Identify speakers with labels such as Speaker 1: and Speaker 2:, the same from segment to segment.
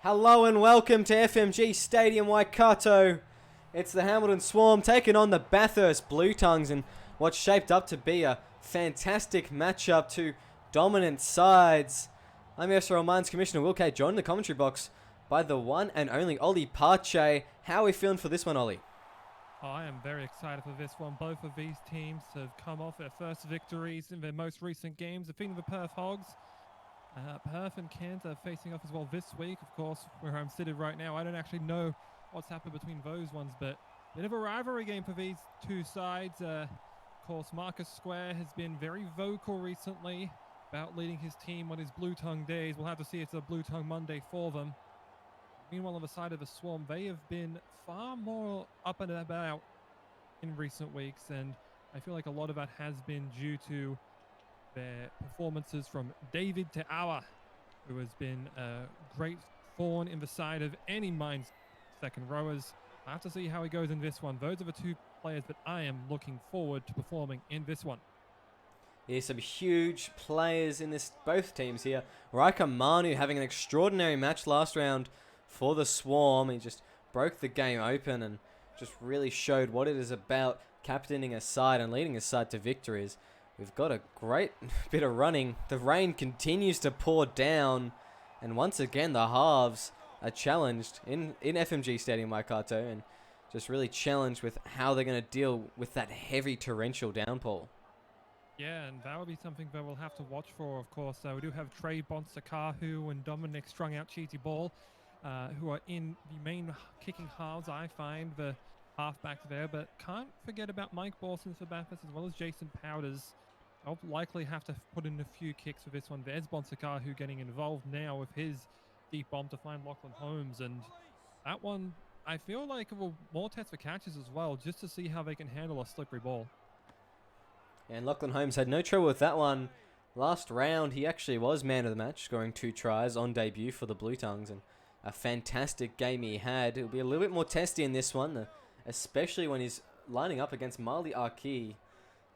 Speaker 1: Hello and welcome to FMG Stadium Waikato. It's the Hamilton Swarm taking on the Bathurst Bluetongues in what's shaped up to be a fantastic matchup, two dominant sides. I'm SRL Mines Commissioner Will K, joined in the commentary box by the one and only Ollie Pache. How are we feeling for this one, Ollie?
Speaker 2: I am very excited for this one. Both of these teams have come off their first victories in their most recent games, defeating the Perth Hogs. Perth and Cairns are facing off as well this week. Of course, where I'm sitting right now, I don't actually know what's happened between those ones, but a bit of a rivalry game for these two sides. Of course, Marcus Square has been very vocal recently about leading his team on his Bluetongue days. We'll have to see if it's a Bluetongue Monday for them. Meanwhile, on the side of the Swarm, they have been far more up and about in recent weeks, and I feel like a lot of that has been due to their performances from David Te'awa, who has been a great thorn in the side of any Mines second rowers. I have to see how he goes in this one. Those are the two players that I am looking forward to performing in this one.
Speaker 1: Yeah, some huge players in this, both teams here. Raika Manu having an extraordinary match last round for the Swarm. He just broke the game open and just really showed what it is about captaining a side and leading a side to victories. We've got a great bit of running. The rain continues to pour down, and once again the halves are challenged in FMG Stadium Waikato, and just really challenged with how they're going to deal with that heavy torrential downpour.
Speaker 2: Yeah, and that will be something that we'll have to watch for, of course. We do have Trey Bonsakahu and Dominic Strung Out Cheesy Ball, who are in the main kicking halves, I find, the halfback there. But can't forget about Mike Bawson for Bathurst, as well as Jason Powders. I'll likely have to put in a few kicks for this one. There's Bonsakahu getting involved now with his deep bomb to find Lachlan Holmes. And that one, I feel like it will more test for catches as well, just to see how they can handle a slippery ball.
Speaker 1: And Lachlan Holmes had no trouble with that one. Last round, he actually was man of the match, scoring 2 tries on debut for the Bluetongues, and a fantastic game he had. It'll be a little bit more testy in this one, especially when he's lining up against Marley Arki.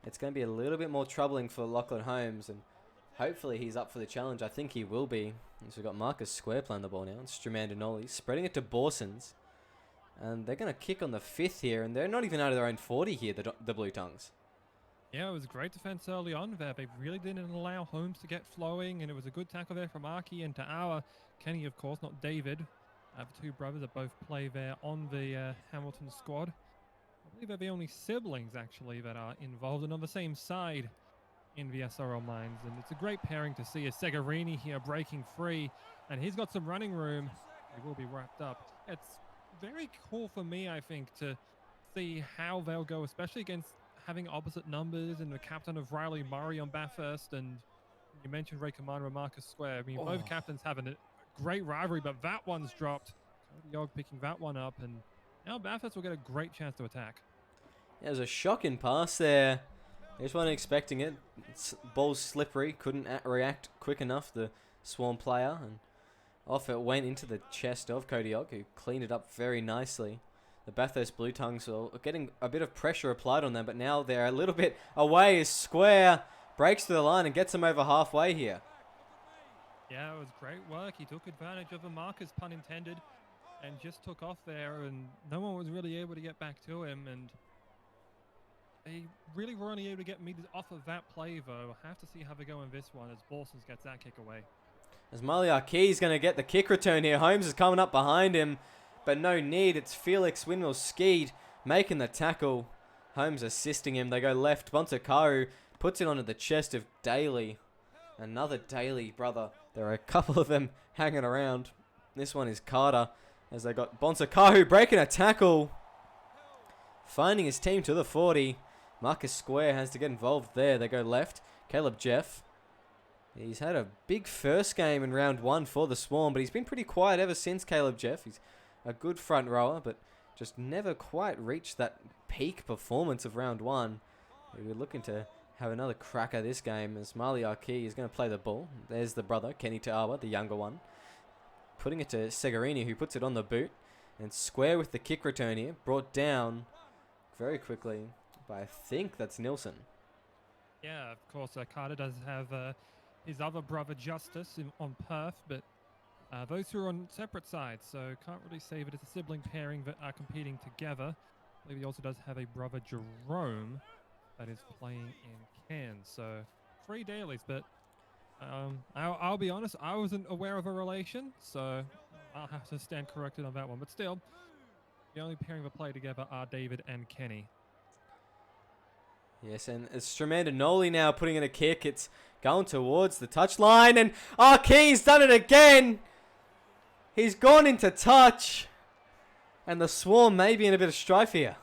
Speaker 1: It's going to be a little bit more troubling for Lachlan Holmes, and hopefully he's up for the challenge. I think he will be. So we've got Marcus Square playing the ball now. It's Strumandinoli spreading it to Borsons. And they're going to kick on the 5th here, and they're not even out of their own 40 here, the Bluetongues.
Speaker 2: Yeah, it was great defense early on there. They really didn't allow Holmes to get flowing, and it was a good tackle there from Arki and Ta'awa. Kenny, of course, not David. The two brothers that both play there on the Hamilton squad. I believe they're the only siblings, actually, that are involved and on the same side in the SRL Mines. And it's a great pairing to see. Segarini here breaking free, and he's got some running room. He will be wrapped up. It's very cool for me, I think, to see how they'll go, especially against having opposite numbers and the captain of Riley Murray on Bathurst. And you mentioned Ray Commander and Marcus Square. I mean, both captains having a great rivalry, but that one's dropped. Cody Ogg picking that one up, and now Bathurst will get a great chance to attack.
Speaker 1: Yeah, it was a shocking pass there. They just weren't expecting it. Ball's slippery, couldn't react quick enough, the Swarm player, and off it went into the chest of Cody Ogg, who cleaned it up very nicely. The Bathurst Bluetongues are getting a bit of pressure applied on them, but now they're a little bit away as Square breaks through the line and gets them over halfway here.
Speaker 2: Yeah, it was great work. He took advantage of the markers, pun intended, and just took off there, and no one was really able to get back to him. And they really were only able to get meters off of that play, though. I'll have to see how they go in this one as Borsons gets that kick away.
Speaker 1: As Maliarki is going to get the kick return here. Holmes is coming up behind him, but no need. It's Felix Windmill-Skeed making the tackle. Holmes assisting him. They go left. Bonsakaru puts it onto the chest of Daly. Another Daly brother. There are a couple of them hanging around. This one is Carter, as they got Bonsakaru breaking a tackle. Finding his team to the 40. Marcus Square has to get involved there. They go left. Caleb Jeff. He's had a big first game in round 1 for the Swarm, but he's been pretty quiet ever since, Caleb Jeff. He's a good front rower, but just never quite reached that peak performance of round 1. We're looking to have another crack at this game as Marley Arki is going to play the ball. There's the brother, Kenny Ta'awa, the younger one. Putting it to Segarini, who puts it on the boot. And Square with the kick return here. Brought down very quickly by, I think that's Nilsson.
Speaker 2: Yeah, of course, Carter does have his other brother Justice on Perth, but Those two are on separate sides, so can't really say that it's a sibling pairing that are competing together. I believe he also does have a brother, Jerome, that is playing in Cairns. So 3 dailies, but I'll be honest, I wasn't aware of a relation, so I'll have to stand corrected on that one. But still, the only pairing that play together are David and Kenny.
Speaker 1: Yes, and it's Stramander Noli now putting in a kick. It's going towards the touchline, and Key's done it again. He's gone into touch, and the Swarm may be in a bit of strife here.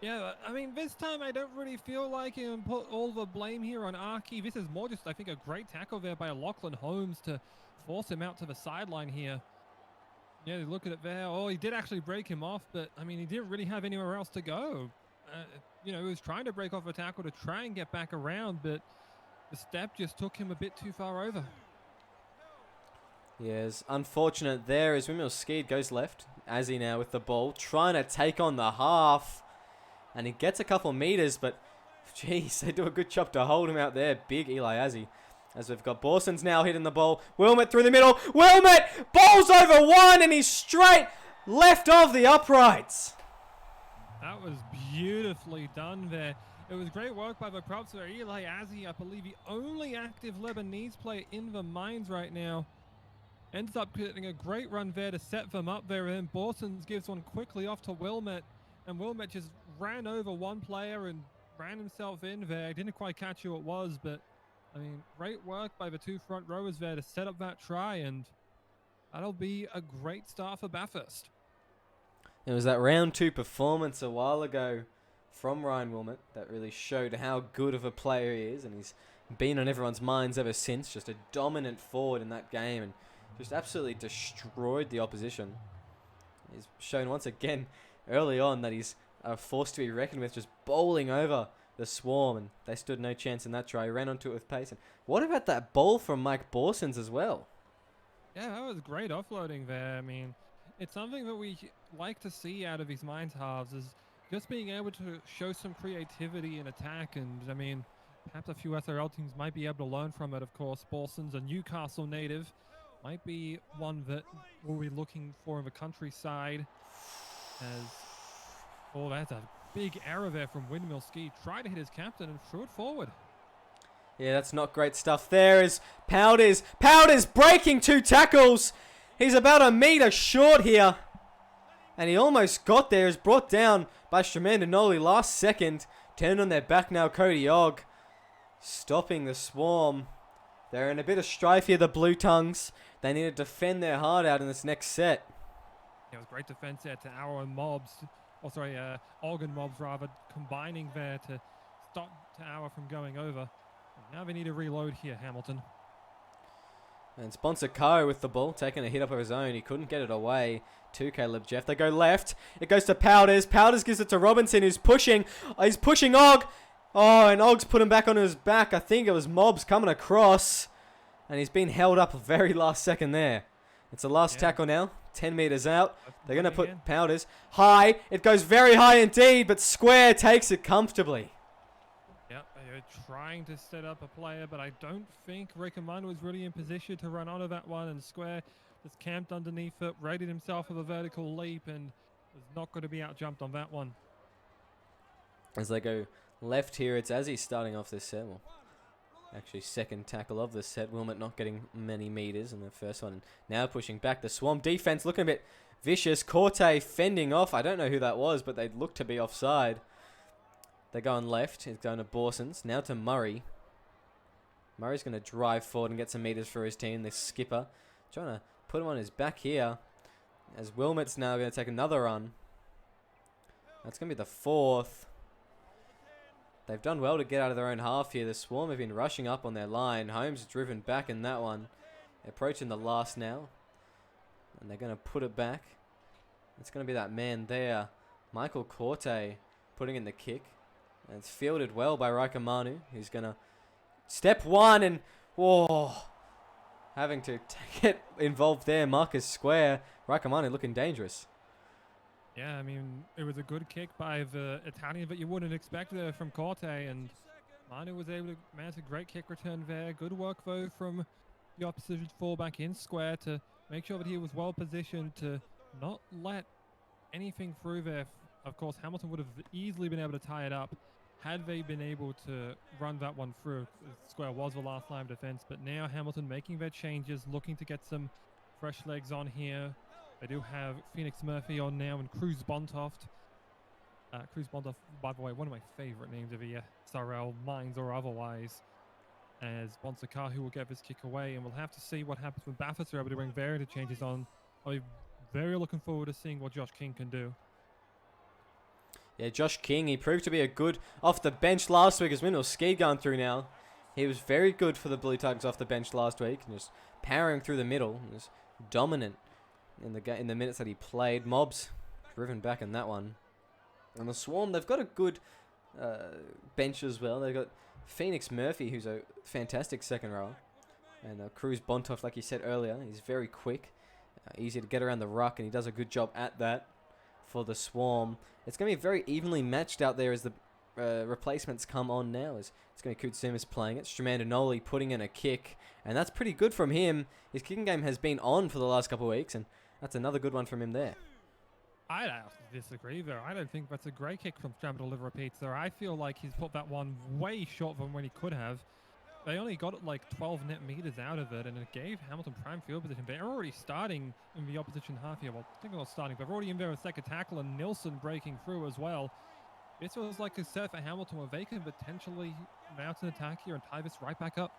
Speaker 2: Yeah, I mean, this time I don't really feel like you can put all the blame here on Arky. This is more just, I think, a great tackle there by Lachlan Holmes to force him out to the sideline here. Yeah, look at it there. Oh, he did actually break him off, but, I mean, he didn't really have anywhere else to go. He was trying to break off a tackle to try and get back around, but the step just took him a bit too far over.
Speaker 1: Yes, unfortunate there as Windmill Skeed goes left. Azzy now with the ball, trying to take on the half. And he gets a couple meters, but geez, they do a good job to hold him out there. Big Eli Azzy. As we've got Borson's now hitting the ball. Wilmot through the middle. Wilmot! Ball's over one, and he's straight left of the uprights.
Speaker 2: That was beautifully done there. It was great work by the props there. Eli Azzy, I believe the only active Lebanese player in the mines right now. Ends up getting a great run there to set them up there. And then Borsons gives one quickly off to Wilmot. And Wilmot just ran over one player and ran himself in there. I didn't quite catch who it was, but I mean, great work by the two front rowers there to set up that try, and that'll be a great start for Bathurst.
Speaker 1: It was that round 2 performance a while ago from Ryan Wilmot that really showed how good of a player he is, and he's been on everyone's minds ever since. Just a dominant forward in that game and just absolutely destroyed the opposition. He's shown once again early on that he's a force to be reckoned with, just bowling over the Swarm, and they stood no chance in that try. He ran onto it with pace. And what about that ball from Mike Borsons as well?
Speaker 2: Yeah, that was great offloading there. I mean, it's something that we like to see out of these Mines halves, is just being able to show some creativity in attack. And I mean, perhaps a few SRL teams might be able to learn from it. Of course, Borsons, a Newcastle native, might be one that we'll be looking for in the countryside. Oh, that's a big error there from Windmill Ski. Tried to hit his captain and threw it forward.
Speaker 1: Yeah, that's not great stuff. There is Powders. Powders breaking 2 tackles. He's about a metre short here. And he almost got there. Is brought down by Stramander Noli last second. Turned on their back now, Cody Ogg. Stopping the Swarm. They're in a bit of strife here, the Bluetongues. They need to defend their heart out in this next set.
Speaker 2: It was great defense there to Arrow and Mobs. Ogg and Mobs rather, combining there to stop Tower from going over. And now they need to reload here, Hamilton.
Speaker 1: And Sponsor Karo with the ball, taking a hit up of his own. He couldn't get it away to Caleb Jeff. They go left. It goes to Powders. Powders gives it to Robinson, who's pushing. He's pushing Ogg. Oh, and Ogg's put him back on his back. I think it was Mobs coming across. And he's been held up a very last second there. It's the last tackle now. 10 metres out. They're going to put Powders high. It goes very high indeed, but Square takes it comfortably.
Speaker 2: Yep, they're trying to set up a player, but I don't think Rickamano was really in position to run onto that one, and Square just camped underneath it, rated himself with a vertical leap, and was not going to be out-jumped on that one.
Speaker 1: As they go left here, it's Azzy starting off this set. Well, actually, second tackle of the set. Wilmot not getting many meters in the first one. Now pushing back. The Swarm defense looking a bit vicious. Corte fending off. I don't know who that was, but they look to be offside. They're going left. It's going to Borsons. Now to Murray. Murray's going to drive forward and get some meters for his team. The skipper trying to put him on his back here. As Wilmot's now going to take another run. That's going to be the 4th. They've done well to get out of their own half here. The Swarm have been rushing up on their line. Holmes driven back in that one. They're approaching the last now. And they're going to put it back. It's going to be that man there. Michael Corte putting in the kick. And it's fielded well by Raikamanu. Who's going to step one and... Whoa. Having to get involved there. Marcus Square. Raikamanu looking dangerous.
Speaker 2: Yeah, I mean, it was a good kick by the Italian, but you wouldn't expect it from Corte, and Manu was able to mount a great kick return there. Good work, though, from the opposition fullback in Square to make sure that he was well positioned to not let anything through there. Of course, Hamilton would have easily been able to tie it up had they been able to run that one through. Square was the last line of defense, but now Hamilton making their changes, looking to get some fresh legs on here. They do have Phoenix Murphy on now and Cruz Bontoft. Cruz Bontoft, by the way, one of my favorite names of the SRL, mines or otherwise, as Bonsakahu will get this kick away, and we'll have to see what happens when Bathurst are able to bring their interchanges on. I'm very looking forward to seeing what Josh King can do.
Speaker 1: Yeah, Josh King, he proved to be a good off the bench last week as Windmill Ski going through now. He was very good for the Bluetongues off the bench last week, and just powering through the middle, and just dominant in the minutes that he played. Mobs driven back in that one. And the Swarm, they've got a good bench as well. They've got Phoenix Murphy, who's a fantastic second rower. And Cruz Bontoff, like you said earlier, he's very quick. Easy to get around the ruck, and he does a good job at that for the Swarm. It's going to be very evenly matched out there as the replacements come on now. It's going to be Kutsumis playing it. Stromandinoli putting in a kick, and that's pretty good from him. His kicking game has been on for the last couple of weeks, and that's another good one from him there.
Speaker 2: I disagree there. I don't think that's a great kick from Stromandinoli repeats there. I feel like he's put that one way short from when he could have. They only got like 12 net meters out of it, and it gave Hamilton prime field position. They're already starting in the opposition half here. Well, I think they're not starting, but they're already in there with second tackle, and Nilsson breaking through as well. This was like a set for Hamilton where they can potentially mount an attack here and tie this right back up.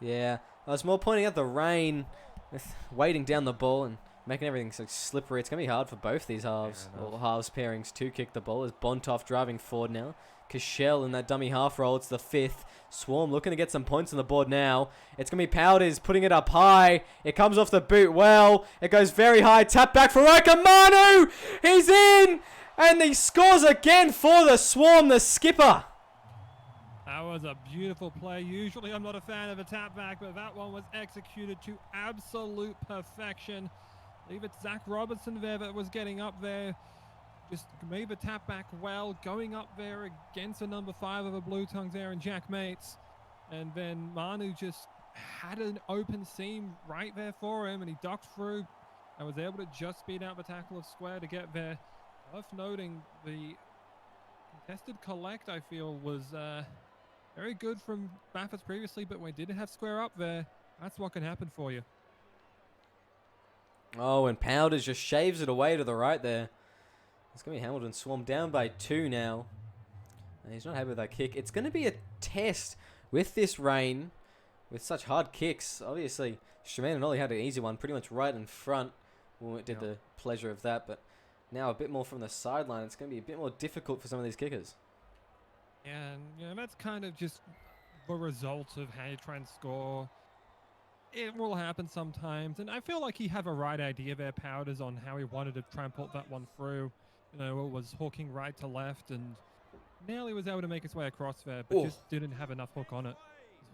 Speaker 1: Yeah, I was more pointing out the rain, with weighting down the ball and making everything so slippery. It's going to be hard for both these halves, or halves pairings, to kick the ball. As Bontoff driving forward now. Cashel in that dummy half roll. It's the fifth. Swarm looking to get some points on the board now. It's going to be Powders putting it up high. It comes off the boot well. It goes very high. Tap back for Manu. He's in. And he scores again for the Swarm, the skipper.
Speaker 2: That was a beautiful play. Usually I'm not a fan of a tap back, but that one was executed to absolute perfection. I believe it's Zach Robertson there that was getting up there. Just made the tap back well, going up there against the number 5 of the Bluetongues there and Jack Mates. And then Manu just had an open seam right there for him, and he ducked through and was able to just beat out the tackle of Square to get there. Worth noting, the contested collect, I feel, was very good from Bathurst previously, but when we didn't have Square up there, that's what can happen for you.
Speaker 1: Oh, and Powders just shaves it away to the right there. It's going to be Hamilton Swarm down by 2 now. And he's not happy with that kick. It's going to be a test with this rain, with such hard kicks. Obviously, Stromandinoli had an easy one, pretty much right in front. We did the pleasure of that, but now a bit more from the sideline. It's going to be a bit more difficult for some of these kickers.
Speaker 2: Yeah, and you know, that's kind of just the result of how you try and score. It will happen sometimes, and I feel like he had a right idea there, Powders, on how he wanted to try and put that one through. You know, it was hooking right to left, and nearly was able to make his way across there, but just didn't have enough hook on it.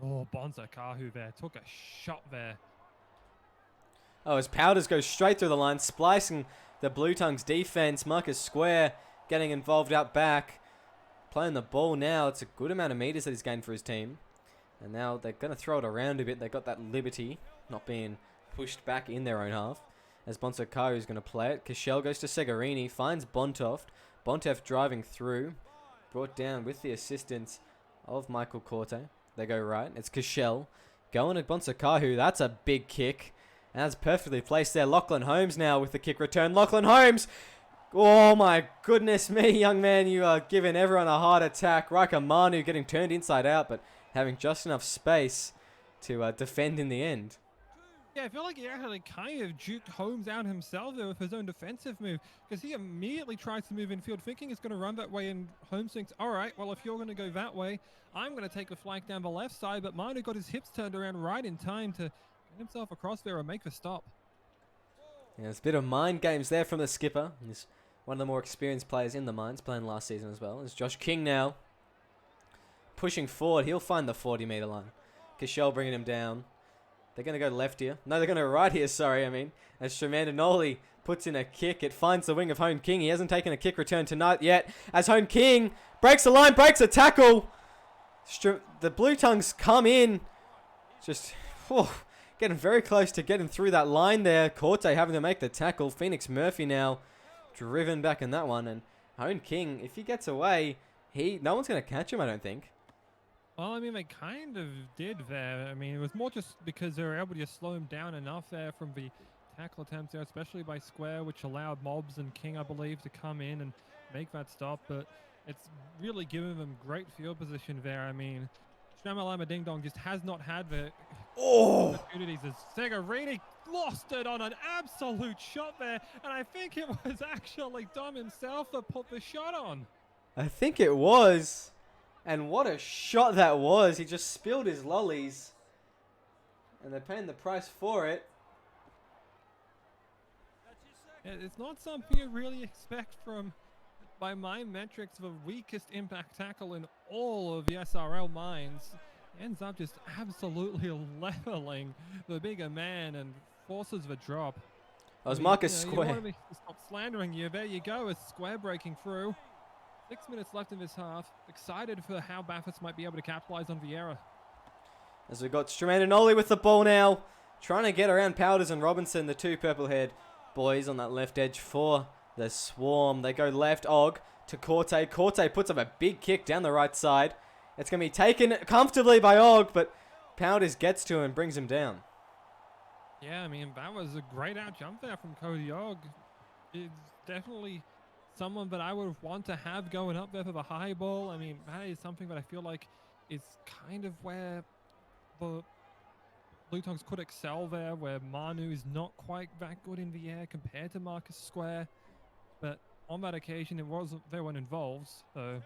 Speaker 2: Oh, Bonza Kahu there took a shot there.
Speaker 1: Oh, as Powders goes straight through the line, splicing the Bluetongues defense. Marcus Square getting involved out back, playing the ball now. It's a good amount of meters that he's gained for his team. And now they're going to throw it around a bit. They got that liberty, not being pushed back in their own half. As Bonsakaru is going to play it. Cashel goes to Segarini, finds Bontoft. Bontoft driving through, brought down with the assistance of Michael Corte. They go right. It's Cashel going at Bonsakaru. That's a big kick. And that's perfectly placed there. Lachlan Holmes now with the kick return. Lachlan Holmes! Oh my goodness me, young man. You are giving everyone a heart attack. Raika Manu getting turned inside out, but having just enough space to defend in the end.
Speaker 2: Yeah, I feel like he actually kind of juked Holmes out himself there with his own defensive move, because he immediately tries to move infield thinking it's going to run that way, and Holmes thinks, all right, well, if you're going to go that way, I'm going to take a flank down the left side, but Manu got his hips turned around right in time to get himself across there and make the stop.
Speaker 1: Yeah, there's a bit of mind games there from the skipper. He's one of the more experienced players in the mines, playing last season as well. It's Josh King now. Pushing forward, he'll find the 40-meter line. Cashel bringing him down. They're going to go left here. No, they're going to right here, sorry, I mean. As Stromandinoli puts in a kick, it finds the wing of Hone King. He hasn't taken a kick return tonight yet. As Hone King breaks the line, breaks a tackle. The Bluetongues come in. Just getting very close to getting through that line there. Corte having to make the tackle. Phoenix Murphy now driven back in that one. And Hone King, if he gets away, no one's going to catch him, I don't think.
Speaker 2: Well, I mean, they kind of did there. I mean, it was more just because they were able to just slow him down enough there from the tackle attempts there, especially by Square, which allowed Mobs and King, I believe, to come in and make that stop. But it's really given them great field position there. I mean, Shamalama Ding Dong just has not had the opportunities as Segarini lost it on an absolute shot there. And I think it was actually Dom himself that put the shot on.
Speaker 1: I think it was. And what a shot that was. He just spilled his lollies. And they're paying the price for it.
Speaker 2: It's not something you really expect from, by my metrics, the weakest impact tackle in all of the SRL minds. Ends up just absolutely leveling the bigger man and forces the drop.
Speaker 1: That was Marcus Square.
Speaker 2: You want me to stop slandering you. There you go, with Square breaking through. 6 minutes left in this half. Excited for how Bathurst might be able to capitalize on the error.
Speaker 1: As we got Stramanoli with the ball now. Trying to get around Powders and Robinson, the two purple-haired boys on that left edge for the Swarm. They go left, Og to Corte. Corte puts up a big kick down the right side. It's going to be taken comfortably by Og, but Powders gets to him and brings him down.
Speaker 2: Yeah, I mean, that was a great out jump there from Cody Og. It's definitely someone that I would want to have going up there for the high ball. I mean, that is something that I feel like is kind of where the Bluetongues could excel there, where Manu is not quite that good in the air compared to Marcus Square. But on that occasion, they weren't involved. So, I mean,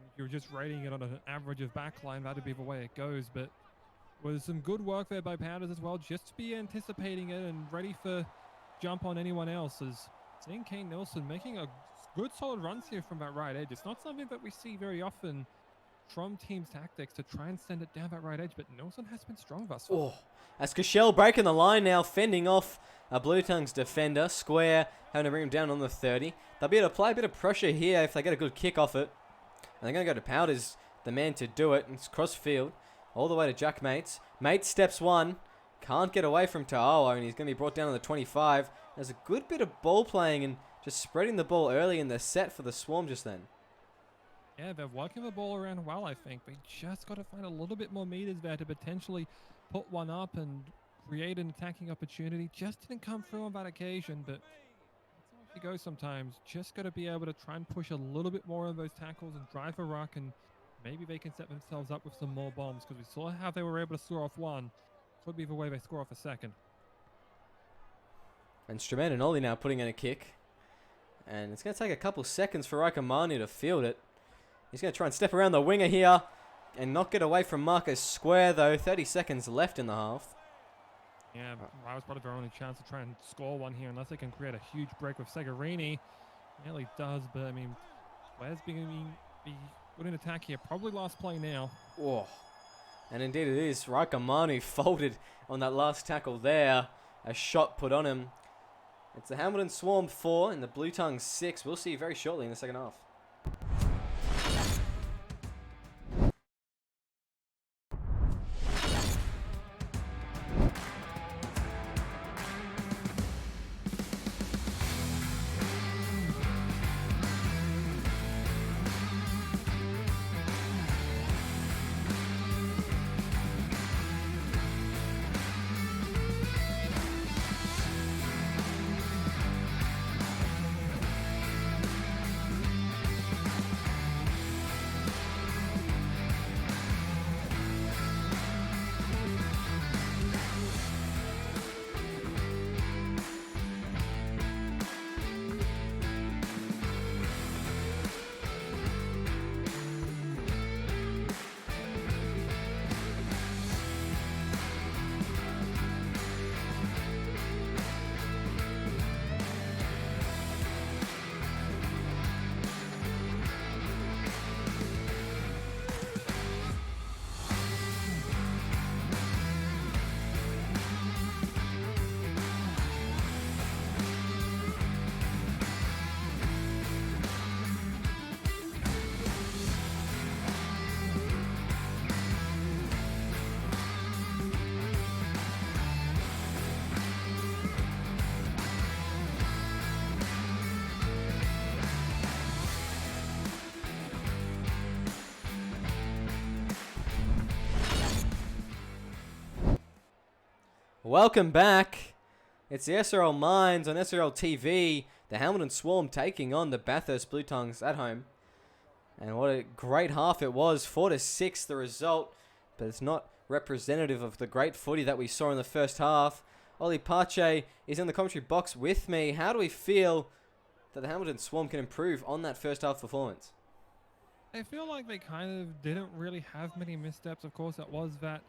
Speaker 2: if you're just rating it on an average of backline, that'd be the way it goes. But was some good work there by Powders as well, just to be anticipating it and ready for jump on anyone else. As seeing Kane Nelson making a good solid runs here from that right edge. It's not something that we see very often from teams' tactics to try and send it down that right edge, but Nelson has been strong thus far.
Speaker 1: Oh, as Cashel breaking the line now, fending off a Bluetongues defender. Square having to bring him down on the 30. They'll be able to apply a bit of pressure here if they get a good kick off it. And they're going to go to Powders, the man to do it. It's cross field all the way to Jack Mates. Mates steps one. Can't get away from Ta'awa, and he's going to be brought down on the 25. There's a good bit of ball playing and just spreading the ball early in the set for the Swarm just then.
Speaker 2: Yeah, they're working the ball around well, I think. They just got to find a little bit more meters there to potentially put one up and create an attacking opportunity. Just didn't come through on that occasion, but that's how it goes sometimes. Just got to be able to try and push a little bit more on those tackles and drive a ruck, and maybe they can set themselves up with some more bombs, because we saw how they were able to score off one. Could be the way they score off a second.
Speaker 1: And Stramanoli now putting in a kick. And it's going to take a couple seconds for Raikamani to field it. He's going to try and step around the winger here and not get away from Marcus Square, though. 30 seconds left in the half.
Speaker 2: Yeah, that was probably their only chance to try and score one here, unless they can create a huge break with Segarini. Nearly does, but I mean, Square's be good in attack here. Probably last play now.
Speaker 1: Oh. And indeed it is. Raikamani folded on that last tackle there. A shot put on him. It's the Hamilton Swarm 4 and the Bluetongues 6. We'll see you very shortly in the second half. Welcome back. It's the SRL Mines on SRL TV. The Hamilton Swarm taking on the Bathurst Bluetongues at home. And what a great half it was. 4-6 the result. But it's not representative of the great footy that we saw in the first half. Ollie Pache is in the commentary box with me. How do we feel that the Hamilton Swarm can improve on that first half performance?
Speaker 2: I feel like they kind of didn't really have many missteps. Of course, it was that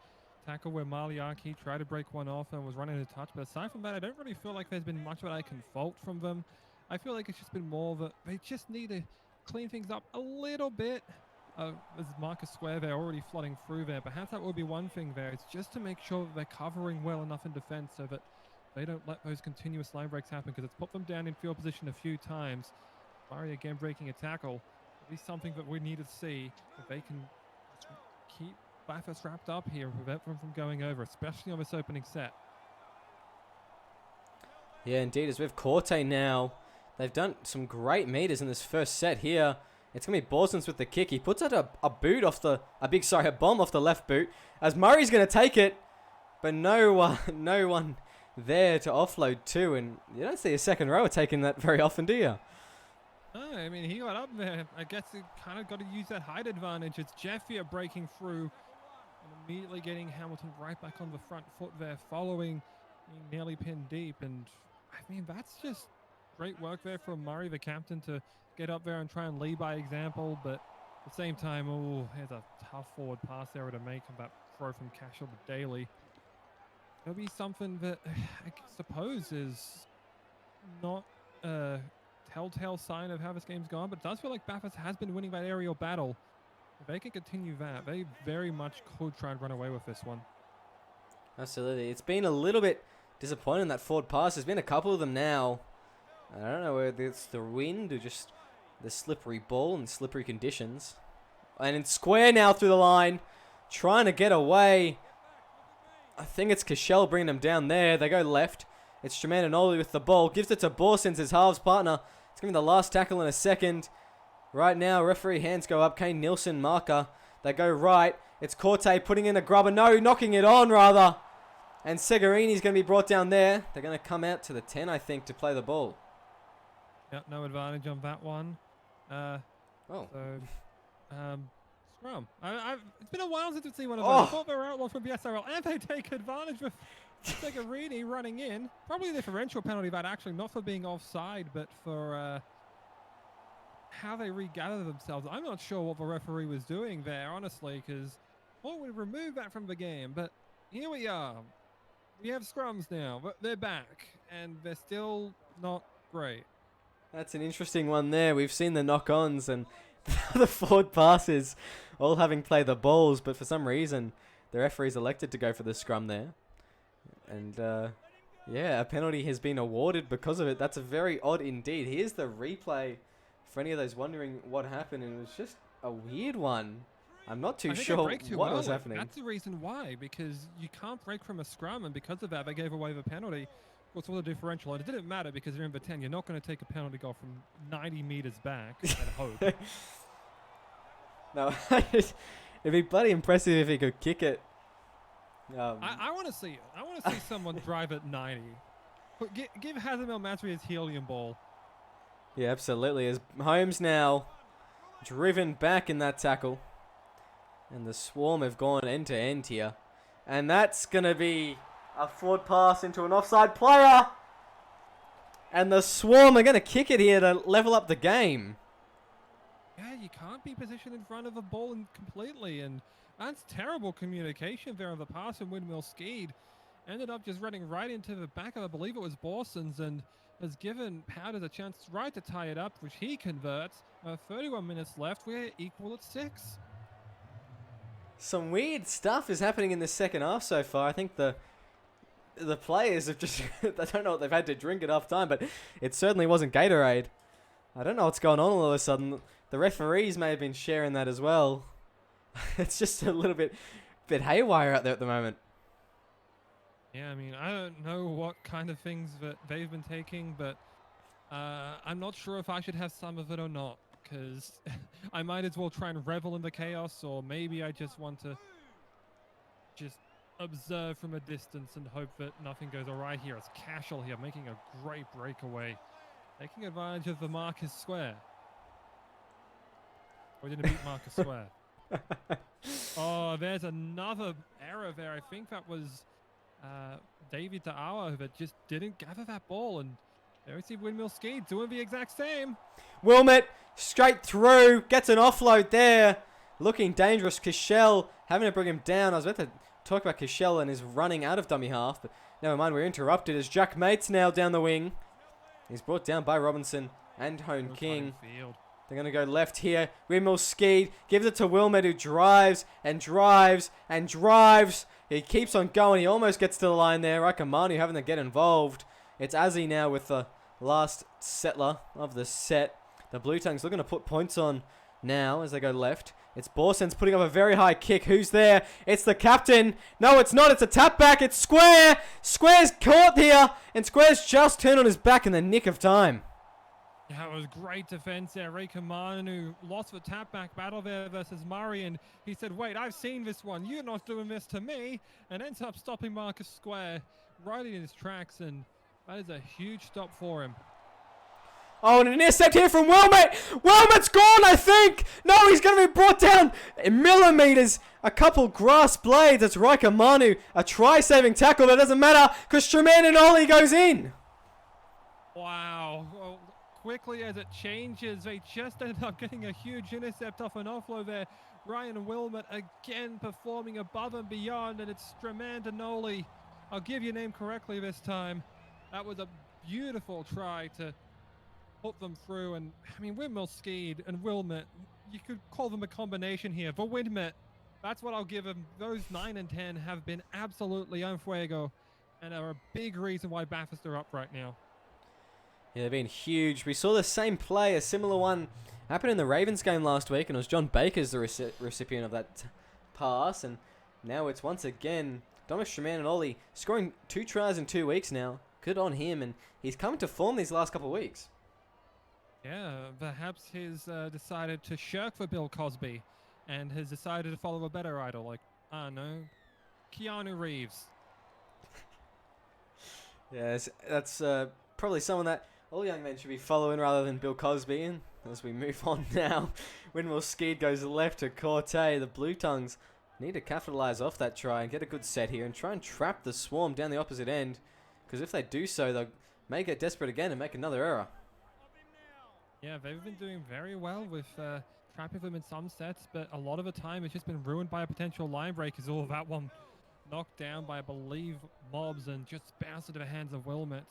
Speaker 2: tackle where Maliaki tried to break one off and was running into touch. But aside from that, I don't really feel like there's been much that I can fault from them. I feel like it's just been more that they just need to clean things up a little bit. There's Marcus Square there already flooding through there. Perhaps that would be one thing there. It's just to make sure that they're covering well enough in defense so that they don't let those continuous line breaks happen, because it's put them down in field position a few times. Murray again breaking a tackle. At least something that we need to see, if they can keep Bathurst wrapped up here and prevent them from going over, especially on this opening set.
Speaker 1: Yeah, indeed. As with Corte now, they've done some great meters in this first set here. It's going to be Borsons with the kick. He puts out a bomb off the left boot, as Murray's going to take it, but no one there to offload to, and you don't see a second rower taking that very often, do you?
Speaker 2: Oh, I mean, he got up there. I guess he kind of got to use that height advantage. It's Jeff here breaking through and immediately getting Hamilton right back on the front foot there, following being nearly pinned deep. And I mean, that's just great work there from Murray, the captain, to get up there and try and lead by example. But at the same time, oh, here's a tough forward pass error to make on that throw from Cashel to Daly. It'll be something that I suppose is not a telltale sign of how this game's gone, but it does feel like Bathurst has been winning that aerial battle. If they can continue that, they very much could try and run away with this one.
Speaker 1: Absolutely. It's been a little bit disappointing, that forward pass. There's been a couple of them now. I don't know whether it's the wind or just the slippery ball and slippery conditions. And in square now through the line, trying to get away. I think it's Cashel bringing them down there. They go left. It's Jermaine Anoli with the ball. Gives it to Borsons, his halves partner. It's going to be the last tackle in a second. Right now, referee hands go up. Kane Nielsen marker. They go right. It's Corte putting in a grubber. No, knocking it on, rather. And Segarini's going to be brought down there. They're going to come out to the 10, I think, to play the ball.
Speaker 2: Yep, no advantage on that one. Scrum. It's been a while since we've seen one of those. I thought they were outlaws from the SRL, and they take advantage with Segarini running in. Probably a differential penalty, but actually not for being offside, but for how they regather themselves. I'm not sure what the referee was doing there, honestly, because we remove that from the game. But here we are. We have scrums now, but they're back, and they're still not great.
Speaker 1: That's an interesting one there. We've seen the knock-ons and the forward passes all having played the balls, but for some reason the referee's elected to go for the scrum there. And yeah, a penalty has been awarded because of it. That's a very odd indeed. Here's the replay for any of those wondering what happened, and it was just a weird one. I'm not too sure what was happening.
Speaker 2: That's the reason why, because you can't break from a scrum, and because of that they gave away the penalty. Of course, all the differential, and it didn't matter because you're in the 10. You're not going to take a penalty goal from 90 meters back and hope.
Speaker 1: No, it'd be bloody impressive if he could kick it.
Speaker 2: I want to see it. I want to see someone drive at 90. But give Hazem El Masri his helium ball.
Speaker 1: Yeah, absolutely. As Holmes now driven back in that tackle. And the Swarm have gone end to end here. And that's going to be a forward pass into an offside player. And the Swarm are going to kick it here to level up the game.
Speaker 2: Yeah, you can't be positioned in front of the ball completely. And that's terrible communication there on the pass from Windmill Skeed. Ended up just running right into the back of, I believe it was Borsons, and has given Powders a chance to tie it up, which he converts. 31 minutes left. We're equal at 6.
Speaker 1: Some weird stuff is happening in the second half so far. I think the players have just, I don't know what they've had to drink at half time, but it certainly wasn't Gatorade. I don't know what's going on all of a sudden. The referees may have been sharing that as well. It's just a little bit haywire out there at the moment.
Speaker 2: Yeah, I mean, I don't know what kind of things that they've been taking, but I'm not sure if I should have some of it or not, because I might as well try and revel in the chaos, or maybe I just want to observe from a distance and hope that nothing goes awry here. It's Cashel here making a great breakaway, taking advantage of the Marcus Square. Or didn't beat Marcus Square. Oh, there's another error there. I think that was David Da'awa that just didn't gather that ball, and there we see Windmill Ski doing the exact same.
Speaker 1: Wilmot straight through, gets an offload there. Looking dangerous. Cashel having to bring him down. I was about to talk about Cashel and his running out of dummy half, but never mind, we're interrupted as Jack Mates now down the wing. He's brought down by Robinson and Hone King. They're going to go left here. Windmill Ski gives it to Wilmot, who drives and drives and drives. He keeps on going. He almost gets to the line there. Rakamanu having to get involved. It's Azzy now with the last settler of the set. The Bluetongues looking to put points on now as they go left. It's Borsens putting up a very high kick. Who's there? It's the captain. No, it's not. It's a tap back. It's Square. Square's caught here, and Square's just turned on his back in the nick of time.
Speaker 2: Yeah, it was great defense there. Rakamanu lost the tap back battle there versus Murray, and he said, wait, I've seen this one. You're not doing this to me. And ends up stopping Marcus Square right in his tracks, and that is a huge stop for him.
Speaker 1: Oh, and an intercept here from Wilmot. Wilmot's gone, I think. No, he's going to be brought down in millimeters. A couple grass blades. It's Rakamanu. A try-saving tackle, but it doesn't matter because Tremandanoli goes in.
Speaker 2: Wow. Well, quickly as it changes, they just ended up getting a huge intercept off an offload there. Ryan Wilmot again performing above and beyond, and it's Tremandanoli. I'll give your name correctly this time. That was a beautiful try to put them through, and I mean, Windmill Skied and Wilmot, you could call them a combination here. But Windmot, that's what I'll give them. Those 9 and 10 have been absolutely on fuego and are a big reason why Bathurst are up right now.
Speaker 1: Yeah, they've been huge. We saw the same play, a similar one, happen in the Ravens game last week, and it was John Baker's the recipient of that pass, and now it's once again Thomas Tremandanoli scoring 2 tries in 2 weeks now. Good on him, and he's come to form these last couple of weeks.
Speaker 2: Yeah, perhaps he's decided to shirk for Bill Cosby and has decided to follow a better idol, like, I don't know, Keanu Reeves.
Speaker 1: Yes, that's probably someone that all young men should be following rather than Bill Cosby. And as we move on now, Windmill Skied goes left to Corte. The Bluetongues need to capitalise off that try and get a good set here and try and trap the Swarm down the opposite end. Because if they do so, they may get desperate again and make another error.
Speaker 2: Yeah, they've been doing very well with trapping them in some sets, but a lot of the time it's just been ruined by a potential line break, as all of that one knocked down by, I believe, Mobs and just bounced into the hands of Wilmot.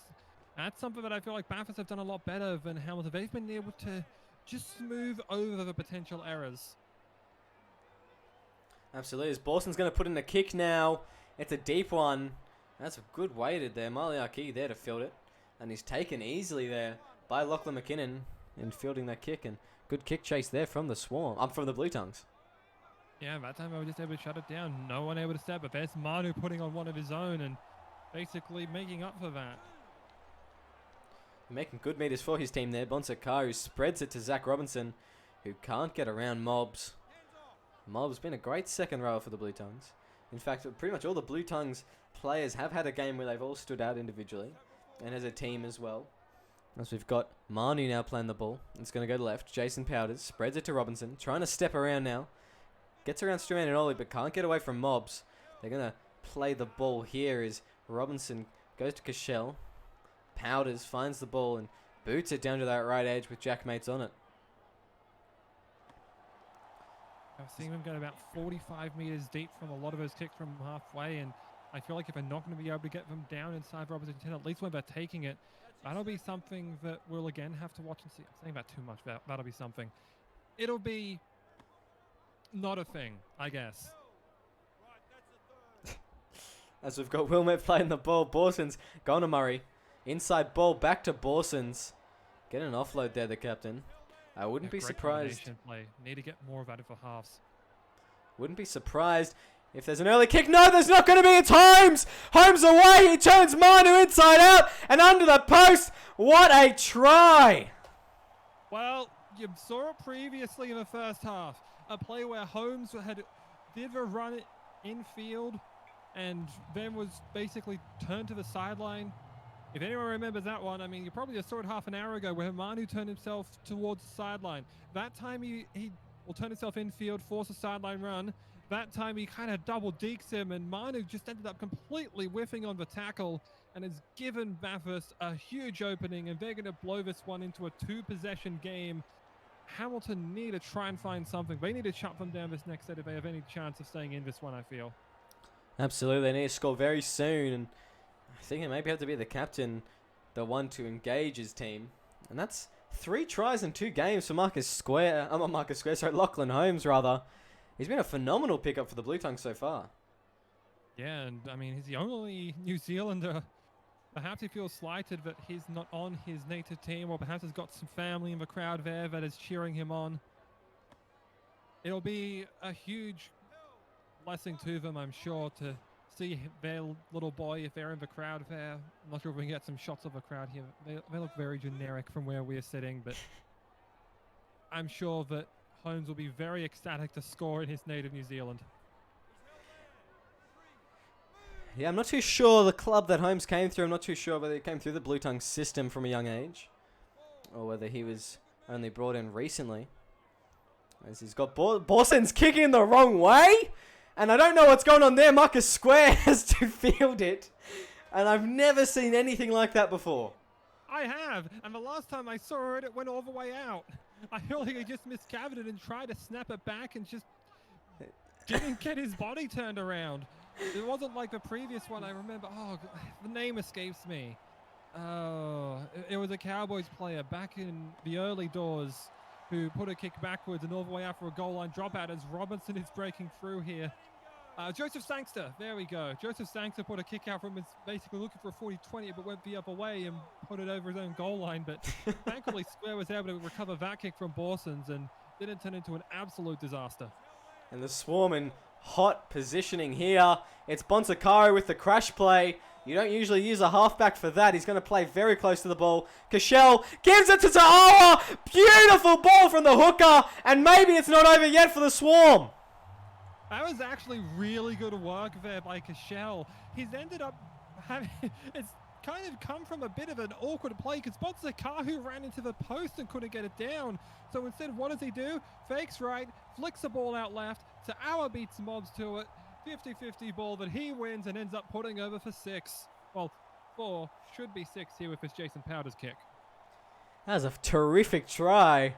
Speaker 2: That's something that I feel like Bathurst have done a lot better than Hamilton. They've been able to just smooth over the potential errors.
Speaker 1: Absolutely. As Borson's going to put in a kick now. It's a deep one. That's a good weighted there. Maliaki there to field it. And he's taken easily there by Lachlan McKinnon in fielding that kick. And good kick chase there from the Swarm. From the Bluetongues.
Speaker 2: Yeah, that time I was just able to shut it down. No one able to step, but there's Manu putting on one of his own and basically making up for that.
Speaker 1: Making good meters for his team there. Bonsakaru spreads it to Zach Robinson, who can't get around Mobs. Mobs been a great second rower for the Bluetongues. In fact, pretty much all the Bluetongues players have had a game where they've all stood out individually and as a team as well. As we've got Manu now playing the ball. It's going to go left. Jason Powders spreads it to Robinson. Trying to step around now. Gets around Stramanoli but can't get away from Mobs. They're going to play the ball here as Robinson goes to Cashel. Powders finds the ball and boots it down to that right edge with Jack Mates on it.
Speaker 2: I've seen them go about 45 meters deep from a lot of those kicks from halfway, and I feel like if they're not going to be able to get them down inside Robinson 10, at least when they're taking it, that'll be something that we'll again have to watch and see. I'm saying that too much. That'll be something. It'll be not a thing, I guess.
Speaker 1: As we've got Wilmot playing the ball, Borson's going to Murray. Inside ball back to Borsons. Get an offload there, the captain. I wouldn't be surprised.
Speaker 2: Play. Need to get more of that for halves.
Speaker 1: Wouldn't be surprised if there's an early kick. No, there's not going to be. It's Holmes. Holmes away. He turns Manu inside out and under the post. What a try.
Speaker 2: Well, you saw it previously in the first half. A play where Holmes did the run infield and then was basically turned to the sideline. If anyone remembers that one, I mean, you probably just saw it half an hour ago where Manu turned himself towards the sideline. That time he will turn himself infield, force a sideline run. That time he kind of double dekes him, and Manu just ended up completely whiffing on the tackle and has given Bathurst a huge opening, and they're going to blow this one into a 2-possession game. Hamilton need to try and find something. They need to shut them down this next set if they have any chance of staying in this one, I feel.
Speaker 1: Absolutely, they need to score very soon, and I think it maybe have to be the captain, the one to engage his team. And that's 3 tries in 2 games for Lachlan Holmes, rather. He's been a phenomenal pickup for the Bluetongues so far.
Speaker 2: Yeah, and I mean, he's the only New Zealander. Perhaps he feels slighted that he's not on his native team, or perhaps he's got some family in the crowd there that is cheering him on. It'll be a huge blessing to them, I'm sure, to see their little boy if they're in the crowd there. I'm not sure if we can get some shots of the crowd here. They look very generic from where we're sitting, but I'm sure that Holmes will be very ecstatic to score in his native New Zealand.
Speaker 1: Yeah, I'm not too sure the club that Holmes came through. I'm not too sure whether he came through the Bluetongues system from a young age, or whether he was only brought in recently. As he's got Borson's kicking the wrong way, and I don't know what's going on there. Marcus Square has to field it, and I've never seen anything like that before.
Speaker 2: I have, and the last time I saw it, it went all the way out. I feel like he just miscovered it and tried to snap it back and just didn't get his body turned around. It wasn't like the previous one. I remember, the name escapes me. It was a Cowboys player back in the early doors who put a kick backwards and all the way out for a goal line dropout as Robinson is breaking through here. Joseph Sangster, there we go. Joseph Sangster put a kick out from his, basically looking for a 40-20, but went the other way and put it over his own goal line. But thankfully, Square was able to recover that kick from Borsons and didn't turn into an absolute disaster.
Speaker 1: And the Swarm in hot positioning here. It's Bonsakaro with the crash play. You don't usually use a halfback for that. He's going to play very close to the ball. Cashel gives it to Ta'awa. Beautiful ball from the hooker. And maybe it's not over yet for the Swarm.
Speaker 2: That was actually really good work there by Cashel. He's ended up having... It's kind of come from a bit of an awkward play because Bonsakahu ran into the post and couldn't get it down. So instead, what does he do? Fakes right, flicks the ball out left. Ta'awa beats Mobs to it. 50-50 ball that he wins and ends up putting over for 6. Well, 4. Should be 6 here with this Jason Powders kick.
Speaker 1: That was a terrific try.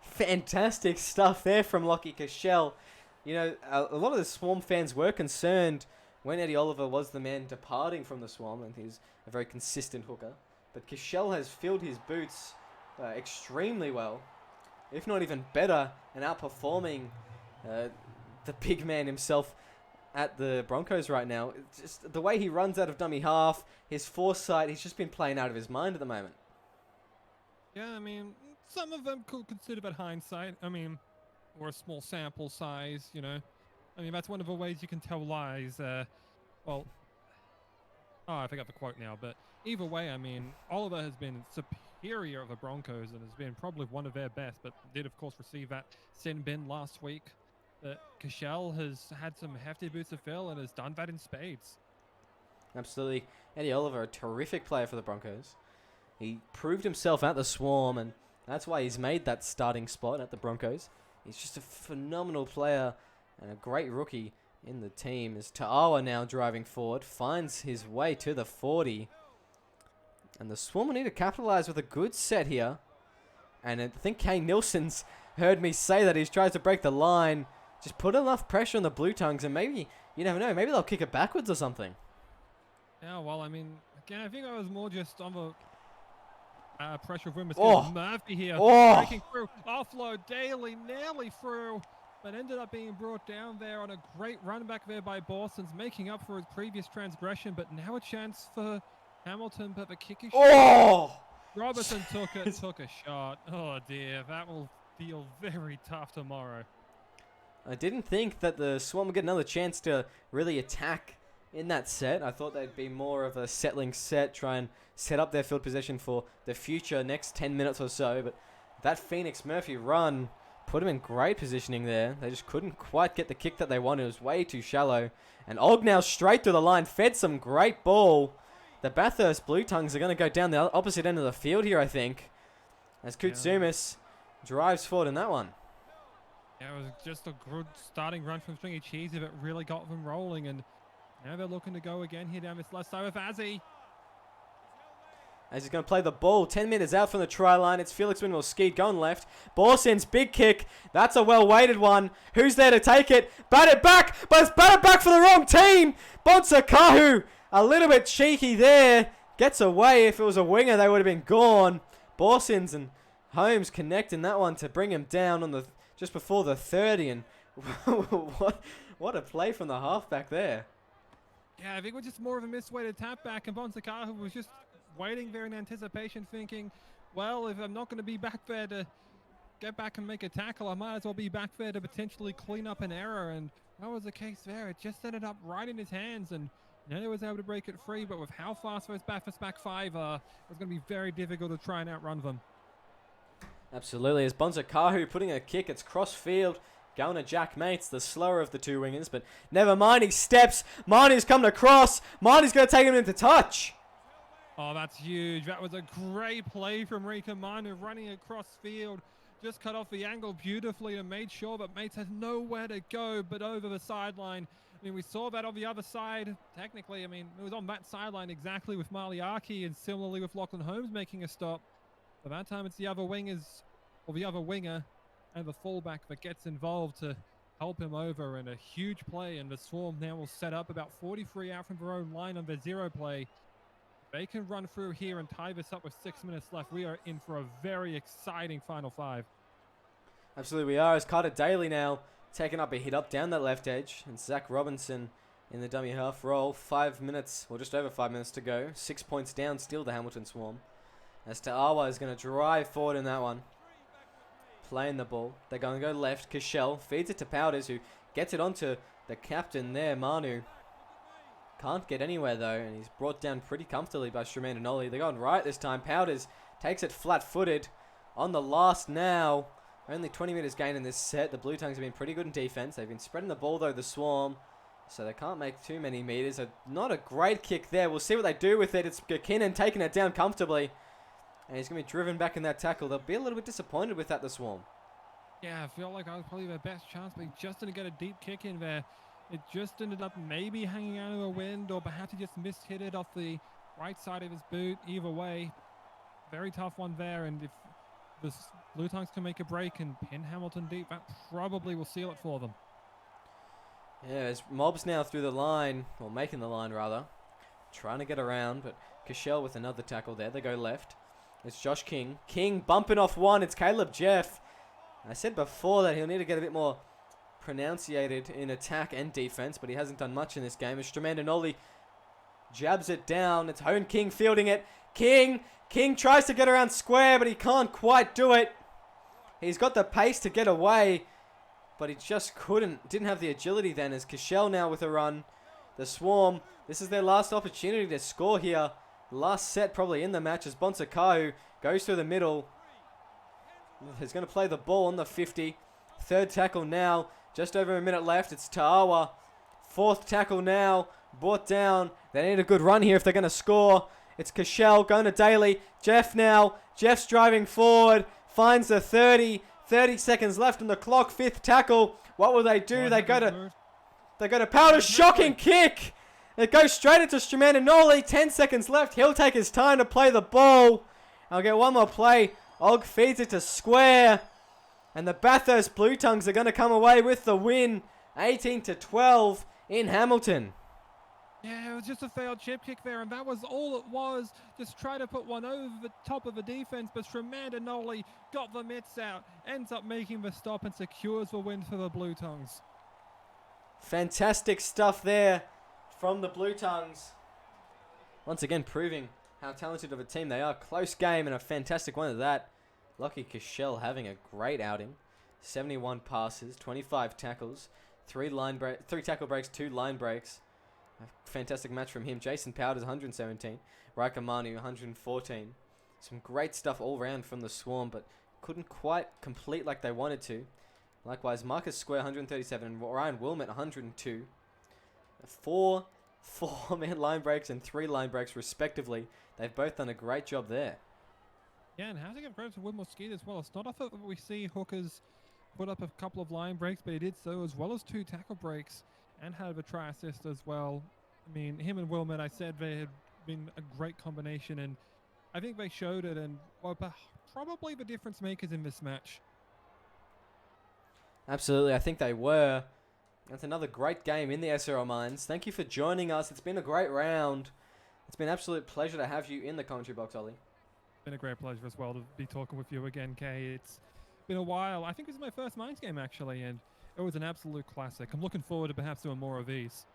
Speaker 1: Fantastic stuff there from Lockie Cashel. You know, a lot of the Swarm fans were concerned when Eddie Oliver was the man departing from the Swarm, and he's a very consistent hooker. But Cashel has filled his boots extremely well, if not even better, and outperforming the big man himself at the Broncos right now. It's just the way he runs out of dummy half, his foresight, he's just been playing out of his mind at the moment.
Speaker 2: Yeah, I mean, some of them could consider that hindsight. I mean, or a small sample size, you know. I mean, that's one of the ways you can tell lies. I forgot the quote now, but either way, I mean, Oliver has been superior of the Broncos and has been probably one of their best, but did, of course, receive that sin bin last week. But Cashel has had some hefty boots to fill and has done that in spades.
Speaker 1: Absolutely. Eddie Oliver, a terrific player for the Broncos. He proved himself at the Swarm, and that's why he's made that starting spot at the Broncos. He's just a phenomenal player and a great rookie in the team. As Ta'awa now driving forward, finds his way to the 40. And the Swarm will need to capitalize with a good set here. And I think Kane Nilsson's heard me say that. He tries to break the line. Just put enough pressure on the Bluetongues, and maybe, you never know, maybe they'll kick it backwards or something.
Speaker 2: Yeah, well, I mean, again, I think I was more just on the pressure of Wimbledon. Murphy here, breaking through, offload, Daly nearly through, but ended up being brought down there on a great run back there by Borsons, making up for his previous transgression, but now a chance for Hamilton, but the kick is Robertson took a shot. Oh dear, that will feel very tough tomorrow.
Speaker 1: I didn't think that the Swarm would get another chance to really attack in that set. I thought they'd be more of a settling set, try and set up their field possession for the future next 10 minutes or so. But that Phoenix Murphy run put him in great positioning there. They just couldn't quite get the kick that they wanted. It was way too shallow. And Og now straight through the line, fed some great ball. The Bathurst Bluetongues are going to go down the opposite end of the field here, I think, as Kutsumis drives forward in that one.
Speaker 2: Yeah, it was just a good starting run from Stringy Cheesy that really got them rolling, and now they're looking to go again here down this left side with Azzy.
Speaker 1: As he's going to play the ball 10 metres out from the try line. It's Felix Winwell-Skeed going left. Borsins, big kick. That's a well-weighted one. Who's there to take it? Bat it back, but it's batted back for the wrong team. Bonsakahu, a little bit cheeky there. Gets away. If it was a winger, they would have been gone. Borsins and Holmes connecting that one to bring him down on the just before the 30. And what a play from the halfback there.
Speaker 2: Yeah, I think it was just more of a misweighted tap back, and Bonsakahu was just waiting there in anticipation, thinking, well, if I'm not going to be back there to get back and make a tackle, I might as well be back there to potentially clean up an error. And that was the case there. It just ended up right in his hands, and Nelly was able to break it free. But with how fast those Bathurst back five are, it's going to be very difficult to try and outrun them.
Speaker 1: Absolutely. As Bonsakahu putting a kick, it's cross field. Going to Jack Mates, the slower of the two wingers, but never mind. He steps. Marnie's coming across. Marnie's going to take him into touch.
Speaker 2: Oh, that's huge. That was a great play from Rika Manu running across field. Just cut off the angle beautifully and made sure that Mates has nowhere to go but over the sideline. I mean, we saw that on the other side. Technically, I mean, it was on that sideline exactly with Maliaki, and similarly with Lachlan Holmes making a stop. But that time it's the other wingers, or the other winger, and the fullback that gets involved to help him over, and a huge play. And the Swarm now will set up about 43 out from their own line on their zero play. They can run through here and tie this up with 6 minutes left. We are in for a very exciting final five.
Speaker 1: Absolutely we are, as Carter Daly now taking up a hit up down that left edge, and Zach Robinson in the dummy half roll. 5 minutes, or just over 5 minutes to go. 6 points down still, the Hamilton Swarm. As Ta'awa is going to drive forward in that one. Playing the ball. They're going to go left. Kashel feeds it to Powders, who gets it onto the captain there, Manu. Can't get anywhere though, and he's brought down pretty comfortably by Stremaine and Ollie. They're going right this time. Powders takes it flat-footed on the last now. Only 20 metres gain in this set. The Bluetongues have been pretty good in defence. They've been spreading the ball though, the Swarm, so they can't make too many metres. Not a great kick there. We'll see what they do with it. It's Kinnan taking it down comfortably, and he's going to be driven back in that tackle. They'll be a little bit disappointed with that, the Swarm.
Speaker 2: Yeah, I feel like I was probably their best chance, but he just didn't get a deep kick in there. It just ended up maybe hanging out of the wind, or perhaps he just missed hit it off the right side of his boot. Either way, very tough one there. And if the Bluetongues can make a break and pin Hamilton deep, that probably will seal it for them.
Speaker 1: Yeah, there's mobs now through the line, or making the line rather. Trying to get around, but Kashel with another tackle there. They go left. It's Josh King. King bumping off one. It's Caleb Jeff. I said before that he'll need to get a bit more pronunciated in attack and defense, but he hasn't done much in this game. As Stremandinoli jabs it down. It's Hone King fielding it. King tries to get around square, but he can't quite do it. He's got the pace to get away, but he just didn't have the agility then. As Kashel now with a run. The Swarm, this is their last opportunity to score here. Last set probably in the match, as Bonsakahu goes through the middle. He's going to play the ball on the 50. Third tackle now. Just over a minute left. It's Ta'awa. Fourth tackle now. Brought down. They need a good run here if they're going to score. It's Kashel going to Daly. Jeff now. Jeff's driving forward. Finds the 30. 30 seconds left on the clock. Fifth tackle. What will they do? They go to Powder's shocking kick. It goes straight into Stremandinoli. 10 seconds left. He'll take his time to play the ball. I'll get one more play. Og feeds it to square. And the Bathurst Bluetongues are going to come away with the win. 18-12 in Hamilton.
Speaker 2: Yeah, it was just a failed chip kick there, and that was all it was. Just try to put one over the top of the defense, but Stremandinoli got the mitts out, ends up making the stop, and secures the win for the Bluetongues.
Speaker 1: Fantastic stuff there from the Bluetongues. Once again proving how talented of a team they are. Close game and a fantastic one at that. Lockie Kashel having a great outing. 71 passes, 25 tackles, 3 tackle breaks, 2 line breaks. A fantastic match from him. Jason Powders, 117. Raika Manu, 114. Some great stuff all round from the Swarm, but couldn't quite complete like they wanted to. Likewise, Marcus Square 137 and Ryan Wilmot 102. Four man line breaks and 3 line breaks respectively. They've both done a great job there.
Speaker 2: Yeah, and how to give credit to Will Mosquito as well. It's not often that we see hookers put up a couple of line breaks, but he did so as well as 2 tackle breaks and had a try assist as well. I mean, him and Wilmot, I said they had been a great combination, and I think they showed it and were probably the difference makers in this match.
Speaker 1: Absolutely, I think they were. That's another great game in the SRL Mines. Thank you for joining us. It's been a great round. It's been an absolute pleasure to have you in the commentary box, Ollie.
Speaker 2: Been a great pleasure as well to be talking with you again, Kay. It's been a while. I think this is my first Mines game actually, and it was an absolute classic. I'm looking forward to perhaps doing more of these.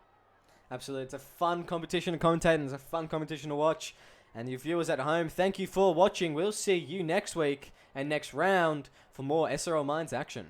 Speaker 1: Absolutely, it's a fun competition to commentate and it's a fun competition to watch. And you viewers at home, thank you for watching. We'll see you next week and next round for more SRL Mines action.